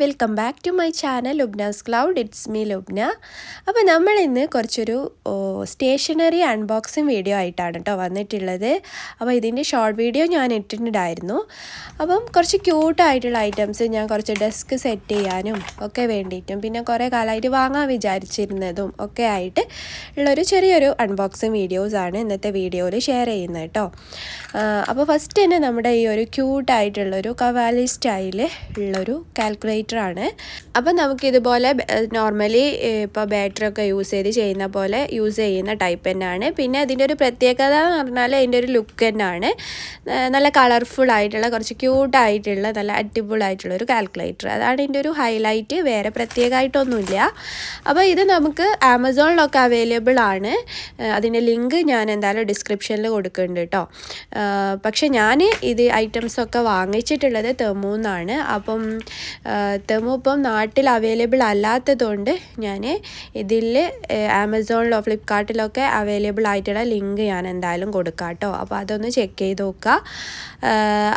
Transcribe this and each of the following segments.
Welcome back to my channel Lubna's cloud. It's me Lubna. അപ്പോൾ നമ്മൾ ഇന്ന് കുറച്ചൊരു സ്റ്റേഷനറി അൺബോക്സിങ് വീഡിയോ ആയിട്ടാണ് കേട്ടോ വന്നിട്ടുള്ളത്. അപ്പോൾ ഇതിൻ്റെ ഷോർട്ട് വീഡിയോ ഞാൻ ഇട്ടിട്ടുണ്ടായിരുന്നു. അപ്പം കുറച്ച് ക്യൂട്ടായിട്ടുള്ള ഐറ്റംസ് ഞാൻ കുറച്ച് ഡെസ്ക് സെറ്റ് ചെയ്യാനും ഒക്കെ വേണ്ടിയിട്ടും പിന്നെ കുറേ കാലമായിട്ട് വാങ്ങാൻ വിചാരിച്ചിരുന്നതും ഒക്കെ ആയിട്ട് ഉള്ളൊരു ചെറിയൊരു അൺബോക്സിങ് വീഡിയോസാണ് ഇന്നത്തെ വീഡിയോയിൽ ഷെയർ ചെയ്യുന്നത് കേട്ടോ. അപ്പോൾ ഫസ്റ്റ് തന്നെ നമ്മുടെ ഈ ഒരു ക്യൂട്ടായിട്ടുള്ളൊരു കവാലി സ്റ്റൈല് ഉള്ളൊരു കാൽക്കുലേറ്ററാണ്. അപ്പം നമുക്കിതുപോലെ നോർമലി ഇപ്പോൾ ബാറ്ററിയൊക്കെ യൂസ് ചെയ്ത് ചെയ്യുന്ന പോലെ യൂസ് ചെയ്യുന്ന ടൈപ്പ് തന്നെയാണ്. പിന്നെ അതിൻ്റെ ഒരു പ്രത്യേകത എന്ന് പറഞ്ഞാൽ അതിൻ്റെ ഒരു ലുക്ക് തന്നെയാണ്. നല്ല കളർഫുൾ ആയിട്ടുള്ള കുറച്ച് ക്യൂട്ടായിട്ടുള്ള നല്ല അടിപൊളിയായിട്ടുള്ളൊരു കാൽക്കുലേറ്റർ. അതാണ് ഇതിൻ്റെ ഒരു ഹൈലൈറ്റ്. വേറെ പ്രത്യേകമായിട്ടൊന്നുമില്ല. അപ്പോൾ ഇത് നമുക്ക് ആമസോണിലൊക്കെ അവൈലബിൾ ആണ്. അതിൻ്റെ ലിങ്ക് ഞാൻ എന്തായാലും ഡിസ്ക്രിപ്ഷനിൽ കൊടുക്കുന്നുണ്ട് കേട്ടോ. പക്ഷെ ഞാൻ ഇത് ഐറ്റംസൊക്കെ വാങ്ങിച്ചിട്ടുള്ളത് തെമുന്നാണ്. അപ്പം തെമു ഇപ്പം നാട്ടിൽ അവൈലബിൾ അല്ലാത്തതുകൊണ്ട് ഞാൻ ഇതിൽ ആമസോണിലോ ഫ്ലിപ്കാർട്ടിലൊക്കെ അവൈലബിൾ ആയിട്ടുള്ള ലിങ്ക് ഞാൻ എന്തായാലും കൊടുക്കാം കേട്ടോ. അപ്പോൾ അതൊന്ന് ചെക്ക് ചെയ്ത് നോക്കുക.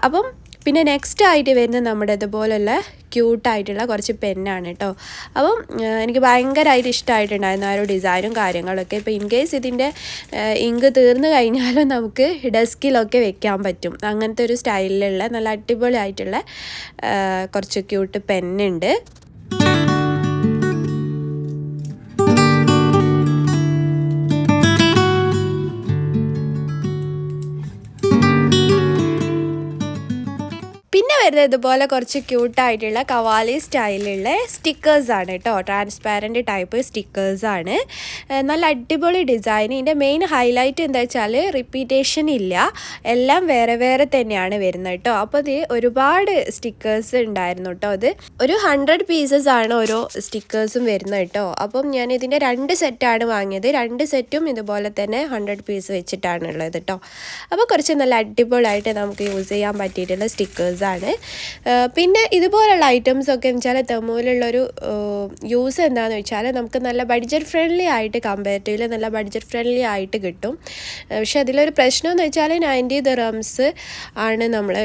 അപ്പം പിന്നെ നെക്സ്റ്റ് ആയിട്ട് വരുന്നത് നമ്മുടെ ഇതുപോലുള്ള ക്യൂട്ടായിട്ടുള്ള കുറച്ച് പെന്നാണ് കേട്ടോ. അപ്പം എനിക്ക് ഭയങ്കരമായിട്ട് ഇഷ്ടമായിട്ടുണ്ടായിരുന്നു ആ ഒരു ഡിസൈനും കാര്യങ്ങളൊക്കെ. ഇപ്പോൾ ഇൻ കേസ് ഇതിൻ്റെ ഇങ്ക് തീർന്നു കഴിഞ്ഞാലും നമുക്ക് ഡെസ്കിലൊക്കെ വെക്കാൻ പറ്റും. അങ്ങനത്തെ ഒരു സ്റ്റൈലിലുള്ള നല്ല അടിപൊളിയായിട്ടുള്ള കുറച്ച് ക്യൂട്ട് പെന്നുണ്ട്. പിന്നെ വരുന്നത് ഇതുപോലെ കുറച്ച് ക്യൂട്ടായിട്ടുള്ള കവാലി സ്റ്റൈലുള്ള സ്റ്റിക്കേഴ്സാണ് കേട്ടോ. ട്രാൻസ്പാരൻറ്റ് ടൈപ്പ് സ്റ്റിക്കേഴ്സാണ്. നല്ല അടിപൊളി ഡിസൈൻ. ഇതിൻ്റെ മെയിൻ ഹൈലൈറ്റ് എന്താ വെച്ചാൽ റിപ്പീറ്റേഷൻ ഇല്ല, എല്ലാം വേറെ വേറെ തന്നെയാണ് വരുന്നത് കേട്ടോ. അപ്പോൾ ഇത് ഒരുപാട് സ്റ്റിക്കേഴ്സ് ഉണ്ടായിരുന്നു കേട്ടോ. അത് ഒരു 100 പീസസ് ആണ് ഓരോ സ്റ്റിക്കേഴ്സും വരുന്നത് കേട്ടോ. അപ്പം ഞാൻ ഇതിൻ്റെ 2 സെറ്റാണ് വാങ്ങിയത്. 2 സെറ്റും ഇതുപോലെ തന്നെ 100 പീസ് വെച്ചിട്ടാണ് ഉള്ളത് കേട്ടോ. അപ്പോൾ കുറച്ച് നല്ല അടിപൊളിയായിട്ട് നമുക്ക് യൂസ് ചെയ്യാൻ പറ്റിയിട്ടുള്ള സ്റ്റിക്കേഴ്സ് ആണ്. പിന്നെ ഇതുപോലുള്ള ഐറ്റംസ് ഒക്കെ എന്ന് വെച്ചാൽ തെമുവിലുള്ളൊരു യൂസ് എന്താണെന്ന് വെച്ചാൽ നമുക്ക് നല്ല ബഡ്ജറ്റ് ഫ്രണ്ട്ലി ആയിട്ട് കമ്പാരിറ്റീവ്ലി നല്ല ബഡ്ജറ്റ് ഫ്രണ്ട്ലി ആയിട്ട് കിട്ടും. പക്ഷെ അതിലൊരു പ്രശ്നം എന്ന് വെച്ചാൽ 90 ദിർഹംസ് ആണ് നമ്മൾ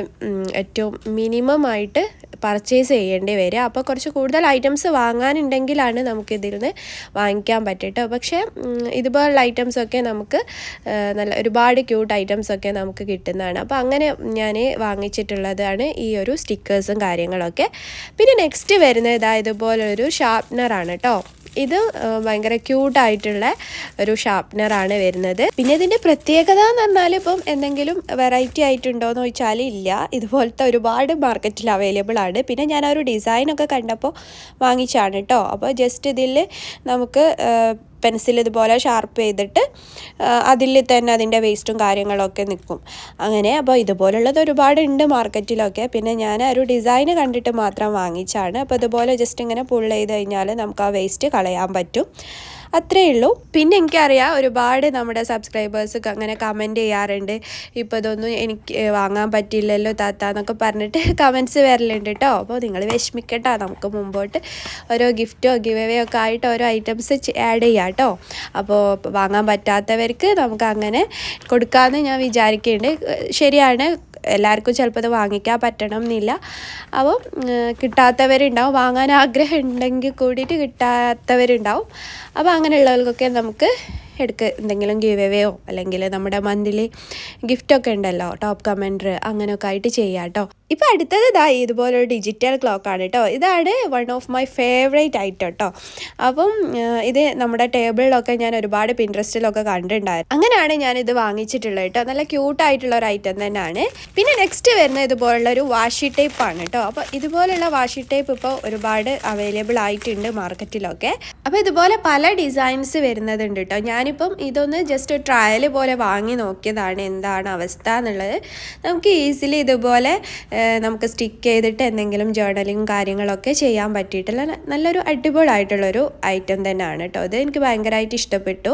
ഏറ്റവും മിനിമം ആയിട്ട് പർച്ചേസ് ചെയ്യേണ്ടി വരിക. അപ്പോൾ കുറച്ച് കൂടുതൽ ഐറ്റംസ് വാങ്ങാനുണ്ടെങ്കിലാണ് നമുക്കിതിൽ നിന്ന് വാങ്ങിക്കാൻ പറ്റട്ടോ. പക്ഷേ ഇതുപോലുള്ള ഐറ്റംസൊക്കെ നമുക്ക് നല്ല ഒരുപാട് ക്യൂട്ട് ഐറ്റംസൊക്കെ നമുക്ക് കിട്ടുന്നതാണ്. അപ്പോൾ അങ്ങനെ ഞാൻ വാങ്ങിച്ചിട്ടുള്ളതാണ് ഈ ഒരു സ്റ്റിക്കേഴ്സും കാര്യങ്ങളൊക്കെ. പിന്നെ നെക്സ്റ്റ് വരുന്നത് ഇതുപോലൊരു ഷാർപ്നറാണ് കേട്ടോ. ഇത് ഭയങ്കര ക്യൂട്ടായിട്ടുള്ള ഒരു ഷാർപ്നറാണ് വരുന്നത്. പിന്നെ ഇതിൻ്റെ പ്രത്യേകത എന്ന് പറഞ്ഞാൽ ഇപ്പം എന്തെങ്കിലും വെറൈറ്റി ആയിട്ടുണ്ടോ എന്ന് ചോദിച്ചാൽ ഇല്ല. ഇതുപോലത്തെ ഒരുപാട് മാർക്കറ്റിൽ അവൈലബിൾ ആണ്. പിന്നെ ഞാൻ ആ ഒരു ഡിസൈനൊക്കെ കണ്ടപ്പോൾ വാങ്ങിച്ചാണ് കേട്ടോ. അപ്പോൾ ജസ്റ്റ് ഇതിൽ നമുക്ക് പെൻസിൽ ഇതുപോലെ ഷാർപ്പ് ചെയ്തിട്ട് അതിൽ തന്നെ അതിൻ്റെ വേസ്റ്റും കാര്യങ്ങളൊക്കെ നിൽക്കും അങ്ങനെ. അപ്പോൾ ഇതുപോലുള്ളത് ഒരുപാടുണ്ട് മാർക്കറ്റിലൊക്കെ. പിന്നെ ഞാൻ ഒരു ഡിസൈന് കണ്ടിട്ട് മാത്രം വാങ്ങിച്ചാണ്. അപ്പോൾ ഇതുപോലെ ജസ്റ്റ് ഇങ്ങനെ പുൾ ചെയ്ത് കഴിഞ്ഞാൽ നമുക്ക് ആ വേസ്റ്റ് കളയാൻ പറ്റും. അത്രയേ ഉള്ളൂ. പിന്നെ എനിക്കറിയാം ഒരുപാട് നമ്മുടെ സബ്സ്ക്രൈബേഴ്സ് അങ്ങനെ കമൻറ്റ് ചെയ്യാറുണ്ട്, ഇപ്പോൾ ഇതൊന്നും എനിക്ക് വാങ്ങാൻ പറ്റില്ലല്ലോ താത്ത എന്നൊക്കെ പറഞ്ഞിട്ട് കമൻറ്റ്സ് വരലുണ്ട് കേട്ടോ. അപ്പോൾ നിങ്ങൾ വിഷമിക്കട്ടോ, നമുക്ക് മുമ്പോട്ട് ഓരോ ഗിഫ്റ്റോ ഗിവ് ഒക്കെ ആയിട്ട് ഓരോ ഐറ്റംസ് ആഡ് ചെയ്യാം കേട്ടോ. അപ്പോൾ വാങ്ങാൻ പറ്റാത്തവർക്ക് നമുക്ക് അങ്ങനെ കൊടുക്കാമെന്ന് ഞാൻ വിചാരിക്കുന്നുണ്ട്. ശരിയാണ്, എല്ലാവർക്കും ചിലപ്പോൾ അത് വാങ്ങിക്കാൻ പറ്റണം എന്നില്ല. അപ്പോൾ കിട്ടാത്തവരുണ്ടാവും, വാങ്ങാൻ ആഗ്രഹം ഉണ്ടെങ്കിൽ കൂടിയിട്ട് കിട്ടാത്തവരുണ്ടാവും. അപ്പോൾ അങ്ങനെയുള്ളവർക്കൊക്കെ നമുക്ക് എന്തെങ്കിലും ഗിവ് എവേയോ അല്ലെങ്കിൽ നമ്മുടെ മന്ത്ലി ഗിഫ്റ്റൊക്കെ ഉണ്ടല്ലോ, ടോപ്പ് കമൻറ്റർ അങ്ങനെയൊക്കെ ആയിട്ട് ചെയ്യാം കേട്ടോ. ഇപ്പോൾ അടുത്തത് ഇതുപോലൊരു ഡിജിറ്റൽ ക്ലോക്കാണ് കേട്ടോ. ഇതാണ് one of my favourite item കേട്ടോ. അപ്പം ഇത് നമ്മുടെ ടേബിളിലൊക്കെ ഞാൻ ഒരുപാട് പിൻട്രസ്റ്റിലൊക്കെ കണ്ടിട്ടുണ്ടായിരുന്നു. അങ്ങനെയാണ് ഞാനിത് വാങ്ങിച്ചിട്ടുള്ളത് കേട്ടോ. നല്ല ക്യൂട്ടായിട്ടുള്ള ഒരു ഐറ്റം തന്നെയാണ്. പിന്നെ നെക്സ്റ്റ് വരുന്ന ഇതുപോലുള്ളൊരു വാഷി ടേപ്പാണ് കേട്ടോ. അപ്പോൾ ഇതുപോലുള്ള വാഷി ടേപ്പ് ഇപ്പോൾ ഒരുപാട് അവൈലബിൾ ആയിട്ടുണ്ട് മാർക്കറ്റിലൊക്കെ. അപ്പോൾ ഇതുപോലെ പല ഡിസൈൻസ് വരുന്നതുണ്ട് കേട്ടോ. ഞാനിപ്പം ഇതൊന്ന് ജസ്റ്റ് ഒരു ട്രയൽ പോലെ വാങ്ങി നോക്കിയതാണ് എന്താണ് അവസ്ഥ എന്നുള്ളത്. നമുക്ക് ഈസിലി ഇതുപോലെ നമുക്ക് സ്റ്റിക്ക് ചെയ്തിട്ട് എന്തെങ്കിലും ജേർണലിങ് കാര്യങ്ങളൊക്കെ ചെയ്യാൻ പറ്റിയിട്ടുള്ള നല്ലൊരു അടിപൊളിയായിട്ടുള്ളൊരു ഐറ്റം തന്നെയാണ് കേട്ടോ. ഇത് എനിക്ക് ഭയങ്കരമായിട്ട് ഇഷ്ടപ്പെട്ടു.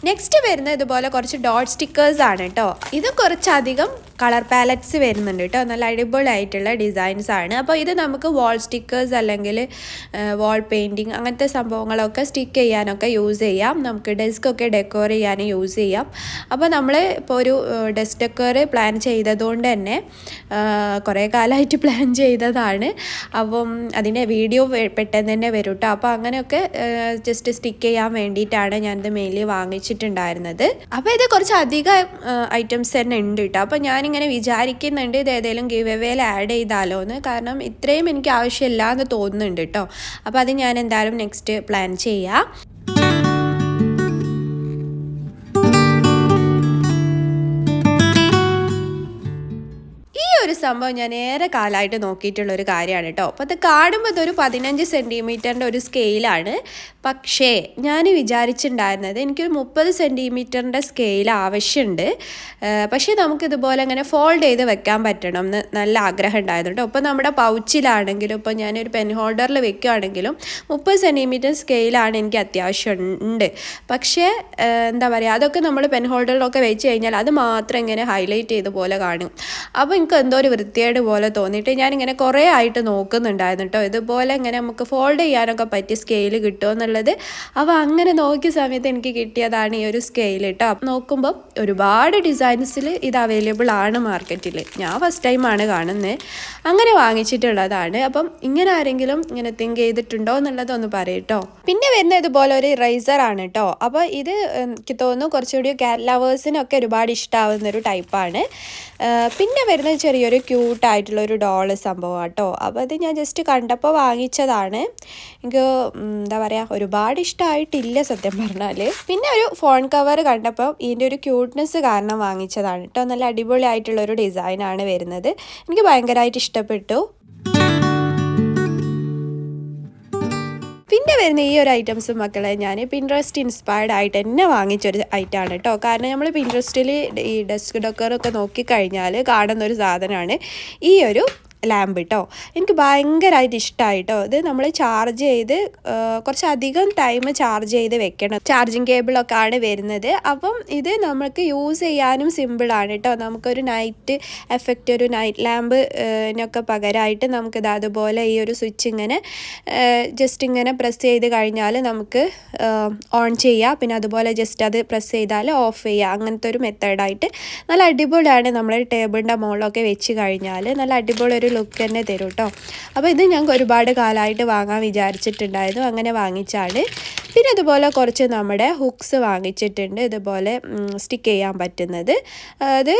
നെക്സ്റ്റ് വരുന്നത് ഇതുപോലെ കുറച്ച് ഡോട്ട് സ്റ്റിക്കേഴ്സ് ആണ് കേട്ടോ. ഇത് കുറച്ചധികം കളർ പാലറ്റ്സ് വരുന്നുണ്ട് കേട്ടോ. നല്ല അടിപൊളിയായിട്ടുള്ള ഡിസൈൻസാണ്. അപ്പോൾ ഇത് നമുക്ക് വാൾ സ്റ്റിക്കേഴ്സ് അല്ലെങ്കിൽ വാൾ പെയിൻറ്റിങ് അങ്ങനത്തെ സംഭവങ്ങളൊക്കെ സ്റ്റിക്ക് ചെയ്യാനൊക്കെ യൂസ് ചെയ്യാം. നമുക്ക് ഡെസ്കൊക്കെ ഡെക്കോർ ചെയ്യാൻ യൂസ് ചെയ്യാം. അപ്പോൾ നമ്മൾ ഇപ്പോൾ ഒരു ഡെസ്ക് ഡെക്കോർ പ്ലാൻ ചെയ്തതുകൊണ്ട് തന്നെ കുറേ കാലമായിട്ട് പ്ലാൻ ചെയ്തതാണ്. അപ്പം അതിൻ്റെ വീഡിയോ പെട്ടെന്ന് തന്നെ വരും കേട്ടോ. അപ്പോൾ അങ്ങനെയൊക്കെ ജസ്റ്റ് സ്റ്റിക്ക് ചെയ്യാൻ വേണ്ടിയിട്ടാണ് ഞാനിത് മെയിൻലി വാങ്ങിച്ചിട്ടുണ്ടായിരുന്നത്. അപ്പോൾ ഇത് കുറച്ച് അധികം ഐറ്റംസ് തന്നെ ഉണ്ട് കേട്ടോ. അപ്പോൾ ഞാനിങ്ങനെ വിചാരിക്കുന്നുണ്ട് ഇത് ഏതെങ്കിലും ഗിവ് അവേയിൽ ആഡ് ചെയ്താലോ എന്ന്. കാരണം ഇത്രയും എനിക്ക് ആവശ്യമില്ല എന്ന് തോന്നുന്നുണ്ട് കേട്ടോ. അപ്പോൾ അത് ഞാൻ എന്തായാലും നെക്സ്റ്റ് പ്ലാൻ ചെയ്യാം. ഒരു സംഭവം ഞാൻ ഏറെ കാലമായിട്ട് നോക്കിയിട്ടുള്ളൊരു കാര്യമാണ് കേട്ടോ. അപ്പോൾ അത് കാണുമ്പോൾ ഇതൊരു 15 സെൻറ്റിമീറ്ററിൻ്റെ ഒരു സ്കെയിലാണ്. പക്ഷേ ഞാൻ വിചാരിച്ചിട്ടുണ്ടായിരുന്നത് എനിക്കൊരു 30 സെൻറ്റിമീറ്ററിൻ്റെ സ്കെയിൽ ആവശ്യമുണ്ട്. പക്ഷേ നമുക്കിതുപോലെ അങ്ങനെ ഫോൾഡ് ചെയ്ത് വെക്കാൻ പറ്റണം എന്ന് നല്ല ആഗ്രഹം ഉണ്ടായിരുന്നു കേട്ടോ. ഇപ്പോൾ നമ്മുടെ പൗച്ചിലാണെങ്കിലും ഇപ്പോൾ ഞാനൊരു പെൻ ഹോൾഡറിൽ വെക്കുകയാണെങ്കിലും 30 സെൻറ്റിമീറ്റർ സ്കെയിലാണ് എനിക്ക് അത്യാവശ്യം ഉണ്ട്. പക്ഷേ എന്താ പറയുക, അതൊക്കെ നമ്മൾ പെൻ ഹോൾഡറിലൊക്കെ വെച്ച് കഴിഞ്ഞാൽ അത് മാത്രം ഇങ്ങനെ ഹൈലൈറ്റ് ചെയ്ത പോലെ കാണും. അപ്പോൾ എനിക്ക് എന്തോ ഒരു വൃത്തിയേട് പോലെ തോന്നിയിട്ട് ഞാനിങ്ങനെ കുറേ ആയിട്ട് നോക്കുന്നുണ്ടായിരുന്നു കേട്ടോ. ഇതുപോലെ ഇങ്ങനെ നമുക്ക് ഫോൾഡ് ചെയ്യാനൊക്കെ പറ്റിയ സ്കെയിൽ കിട്ടുമോ എന്നുള്ളത്. അപ്പോൾ അങ്ങനെ നോക്കിയ സമയത്ത് എനിക്ക് കിട്ടിയതാണ് ഈ ഒരു സ്കെയിൽ കേട്ടോ. നോക്കുമ്പോൾ ഒരുപാട് ഡിസൈൻസിൽ ഇത് അവൈലബിൾ ആണ് മാർക്കറ്റിൽ. ഞാൻ ഫസ്റ്റ് ടൈമാണ് കാണുന്നത്. അങ്ങനെ വാങ്ങിച്ചിട്ടുള്ളതാണ്. അപ്പം ഇങ്ങനെ ആരെങ്കിലും ഇങ്ങനെ തിങ്ക് ചെയ്തിട്ടുണ്ടോ എന്നുള്ളതൊന്ന് പറയും കേട്ടോ. പിന്നെ വരുന്ന ഇതുപോലെ ഒരു ഇറൈസറാണ് കേട്ടോ. അപ്പോൾ ഇത് എനിക്ക് തോന്നുന്നു കുറച്ചുകൂടി കാറ്റ് ലവേഴ്സിനൊക്കെ ഒരുപാട് ഇഷ്ടമാവുന്നൊരു ടൈപ്പാണ്. പിന്നെ വരുന്ന ചെറിയൊരു ക്യൂട്ടായിട്ടുള്ളൊരു ഡോള് സംഭവം കേട്ടോ. അപ്പോൾ അത് ഞാൻ ജസ്റ്റ് കണ്ടപ്പോൾ വാങ്ങിച്ചതാണ്. എനിക്ക് എന്താ പറയുക, ഒരുപാട് ഇഷ്ടമായിട്ടില്ല സത്യം പറഞ്ഞാൽ. പിന്നെ ഒരു ഫോൺ കവർ കണ്ടപ്പോൾ ഇതിൻ്റെ ഒരു ക്യൂട്ട്നെസ് കാരണം വാങ്ങിച്ചതാണ് കേട്ടോ. നല്ല അടിപൊളിയായിട്ടുള്ളൊരു ഡിസൈനാണ് വരുന്നത്. എനിക്ക് ഭയങ്കരമായിട്ട് ഇഷ്ടപ്പെട്ടു. പിന്നെ വരുന്ന ഈ ഒരു ഐറ്റംസ് മക്കളെ ഞാൻ പിൻട്രസ്റ്റ് ഇൻസ്പയർഡ് ആയിട്ട് തന്നെ വാങ്ങിച്ചൊരു ഐറ്റമാണ് കേട്ടോ. കാരണം നമ്മൾ പിൻട്രസ്റ്റിൽ ഈ ഡെസ്ക് ഡെക്കറൊക്കെ നോക്കിക്കഴിഞ്ഞാൽ കാണുന്നൊരു സാധനമാണ് ഈ ഒരു ലാമ്പ് കേട്ടോ. എനിക്ക് ഭയങ്കരമായിട്ട് ഇഷ്ടമായി കേട്ടോ. ഇത് നമ്മൾ ചാർജ് ചെയ്ത് കുറച്ചധികം ടൈം ചാർജ് ചെയ്ത് വെക്കണം. ചാർജിങ് കേബിളൊക്കെ ആണ് വരുന്നത്. അപ്പം ഇത് നമുക്ക് യൂസ് ചെയ്യാനും സിമ്പിളാണ് കേട്ടോ. നമുക്കൊരു നൈറ്റ് എഫക്റ്റ്, ഒരു നൈറ്റ് ലാമ്പിനൊക്കെ പകരമായിട്ട് നമുക്കിത് അതുപോലെ ഈ ഒരു സ്വിച്ച് ഇങ്ങനെ ജസ്റ്റ് ഇങ്ങനെ പ്രസ് ചെയ്ത് കഴിഞ്ഞാൽ നമുക്ക് ഓൺ ചെയ്യാം. പിന്നെ അതുപോലെ ജസ്റ്റ് അത് പ്രസ് ചെയ്താൽ ഓഫ് ചെയ്യുക. അങ്ങനത്തെ ഒരു മെത്തേഡായിട്ട് നല്ല അടിപൊളിയാണ്. നമ്മൾ ടേബിളിൻ്റെ മുകളിലൊക്കെ വെച്ച് കഴിഞ്ഞാൽ നല്ല അടിപൊളി ഒരു ലുക്ക് തന്നെ തരും കേട്ടോ. അപ്പോൾ ഇത് ഞാൻ ഒരുപാട് കാലമായിട്ട് വാങ്ങാൻ വിചാരിച്ചിട്ടുണ്ടായിരുന്നു. അങ്ങനെ വാങ്ങിച്ചാണ്. പിന്നെ അതുപോലെ കുറച്ച് നമ്മുടെ ഹുക്സ് വാങ്ങിച്ചിട്ടുണ്ട്, ഇതുപോലെ സ്റ്റിക്ക് ചെയ്യാൻ പറ്റുന്നത്. അത്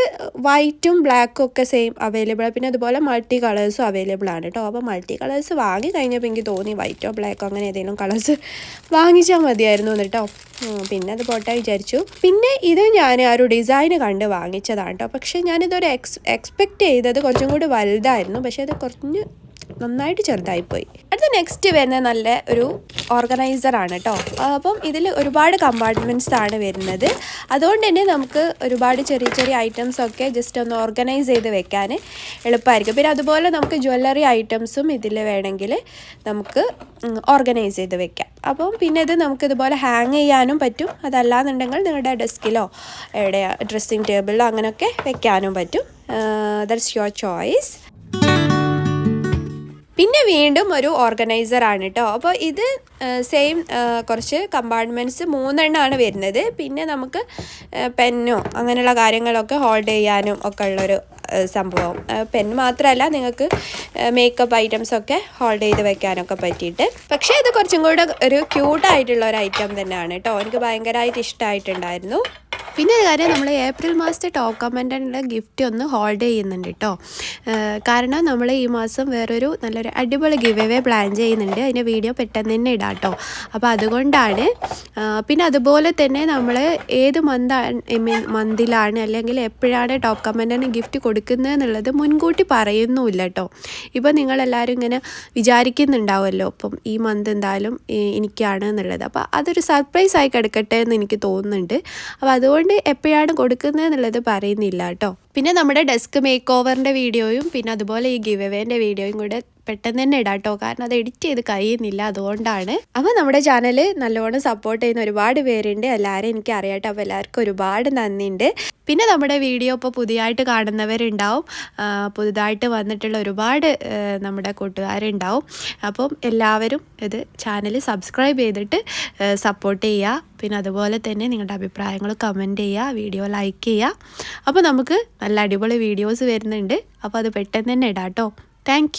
വൈറ്റും ബ്ലാക്കും ഒക്കെ സെയിം അവൈലബിൾ. പിന്നെ അതുപോലെ മൾട്ടി കളേഴ്സും അവൈലബിൾ ആണ് കേട്ടോ. അപ്പോൾ മൾട്ടി കളേഴ്സ് വാങ്ങി കഴിഞ്ഞപ്പോൾ എനിക്ക് തോന്നി വൈറ്റോ ബ്ലാക്കോ അങ്ങനെ ഏതെങ്കിലും കളേഴ്സ് വാങ്ങിച്ചാൽ മതിയായിരുന്നു കേട്ടോ. പിന്നെ അത് പോട്ടെ വിചാരിച്ചു. പിന്നെ ഇത് ഞാൻ ആ ഒരു ഡിസൈന് കണ്ട് വാങ്ങിച്ചതാണ് കേട്ടോ. പക്ഷേ ഞാനിതൊരു എക്സ്പെക്റ്റ് ചെയ്തത് കുറച്ചും കൂടി വലുതായിരുന്നു. പക്ഷേ അത് കുറഞ്ഞ് നന്നായിട്ട് ചെറുതായിപ്പോയി. അടുത്ത നെക്സ്റ്റ് വരുന്ന നല്ല ഒരു ഓർഗനൈസറാണ് കേട്ടോ. അപ്പം ഇതിൽ ഒരുപാട് കമ്പാർട്ട്മെൻറ്റ്സ് ആണ് വരുന്നത്. അതുകൊണ്ട് തന്നെ നമുക്ക് ഒരുപാട് ചെറിയ ചെറിയ ഐറ്റംസൊക്കെ ജസ്റ്റ് ഒന്ന് ഓർഗനൈസ് ചെയ്ത് വെക്കാൻ എളുപ്പമായിരിക്കും. പിന്നെ അതുപോലെ നമുക്ക് ജ്വല്ലറി ഐറ്റംസും ഇതിൽ വേണമെങ്കിൽ നമുക്ക് ഓർഗനൈസ് ചെയ്ത് വെക്കാം. അപ്പം പിന്നെ ഇത് നമുക്കിതുപോലെ ഹാങ് ചെയ്യാനും പറ്റും. അതല്ലാന്നുണ്ടെങ്കിൽ നിങ്ങളുടെ ഡെസ്കിലോ എവിടെ ഡ്രസ്സിങ് ടേബിളിലോ അങ്ങനെയൊക്കെ വെക്കാനും പറ്റും. That's your choice. പിന്നെ വീണ്ടും ഒരു ഓർഗനൈസറാണ് കേട്ടോ. അപ്പോൾ ഇത് സെയിം കുറച്ച് കമ്പാർട്ട്മെൻറ്റ്സ് 3 എണ്ണമാണ് വരുന്നത്. പിന്നെ നമുക്ക് പെന്നോ അങ്ങനെയുള്ള കാര്യങ്ങളൊക്കെ ഹോൾഡ് ചെയ്യാനും ഒക്കെ ഉള്ളൊരു സംഭവം. പെൻ മാത്രമല്ല, നിങ്ങൾക്ക് മേക്കപ്പ് ഐറ്റംസൊക്കെ ഹോൾഡ് ചെയ്ത് വെക്കാനൊക്കെ പറ്റിയിട്ട്. പക്ഷേ ഇത് കുറച്ചും കൂടെ ഒരു ക്യൂട്ടായിട്ടുള്ള ഒരു ഐറ്റം തന്നെയാണ് കേട്ടോ. എനിക്ക് ഭയങ്കരമായിട്ട് ഇഷ്ടമായിട്ടുണ്ടായിരുന്നു. പിന്നെ ഒരു കാര്യം, നമ്മൾ ഏപ്രിൽ മാസത്തെ ടോപ്പ് കമൻറ്റിൻ്റെ ഗിഫ്റ്റ് ഒന്ന് ഹോൾഡ് ചെയ്യുന്നുണ്ട് കേട്ടോ. കാരണം നമ്മൾ ഈ മാസം വേറൊരു നല്ലൊരു അടിപൊളി ഗിവ് അവേ പ്ലാൻ ചെയ്യുന്നുണ്ട്. അതിൻ്റെ വീഡിയോ പെട്ടെന്ന് തന്നെ ഇടാം കേട്ടോ. അപ്പോൾ അതുകൊണ്ടാണ്. പിന്നെ അതുപോലെ തന്നെ നമ്മൾ ഏത് മന്തിലാണ് അല്ലെങ്കിൽ എപ്പോഴാണ് ടോപ്പ് കമൻറ്റിന് ഗിഫ്റ്റ് കൊടുക്കുന്നത് എന്നുള്ളത് മുൻകൂട്ടി പറയുന്നുമില്ല കേട്ടോ. ഇപ്പോൾ നിങ്ങളെല്ലാവരും ഇങ്ങനെ വിചാരിക്കുന്നുണ്ടാവുമല്ലോ, അപ്പം ഈ മന്ത് എന്തായാലും എനിക്കാണ് എന്നുള്ളത്. അപ്പോൾ അതൊരു സർപ്രൈസ് ആയി കിടക്കട്ടെ എന്ന് എനിക്ക് തോന്നുന്നുണ്ട്. അപ്പോൾ അതുകൊണ്ട് എപ്പോഴാണ് കൊടുക്കുന്നത് എന്നുള്ളത് പറയുന്നില്ല കേട്ടോ. പിന്നെ നമ്മുടെ ഡെസ്ക് മേക്ക് ഓവറിൻ്റെ വീഡിയോയും പിന്നെ അതുപോലെ ഈ ഗിവ് അവേൻ്റെ വീഡിയോയും കൂടെ പെട്ടെന്ന് തന്നെ ഇടാം കേട്ടോ, കാരണം അത് എഡിറ്റ് ചെയ്ത് കഴിയുന്നില്ല, അതുകൊണ്ടാണ്. അപ്പോൾ നമ്മുടെ ചാനൽ നല്ലോണം സപ്പോർട്ട് ചെയ്യുന്ന ഒരുപാട് പേരുണ്ട്, എല്ലാവരും എനിക്ക് അറിയാട്ടോ. അപ്പോൾ എല്ലാവർക്കും ഒരുപാട് നന്ദിയുണ്ട്. പിന്നെ നമ്മുടെ വീഡിയോ ഇപ്പോൾ പുതിയതായിട്ട് കാണുന്നവരുണ്ടാവും, പുതുതായിട്ട് വന്നിട്ടുള്ള ഒരുപാട് നമ്മുടെ കൂട്ടുകാരുണ്ടാവും. അപ്പം എല്ലാവരും ഇത് ചാനൽ സബ്സ്ക്രൈബ് ചെയ്തിട്ട് സപ്പോർട്ട് ചെയ്യുക. പിന്നെ അതുപോലെ തന്നെ നിങ്ങളുടെ അഭിപ്രായങ്ങൾ കമൻറ്റ് ചെയ്യുക, വീഡിയോ ലൈക്ക് ചെയ്യുക. അപ്പോൾ നമുക്ക് നല്ല അടിപൊളി വീഡിയോസ് വരുന്നുണ്ട്. അപ്പോൾ അത് പെട്ടെന്ന് തന്നെ ഇടാം കേട്ടോ. താങ്ക്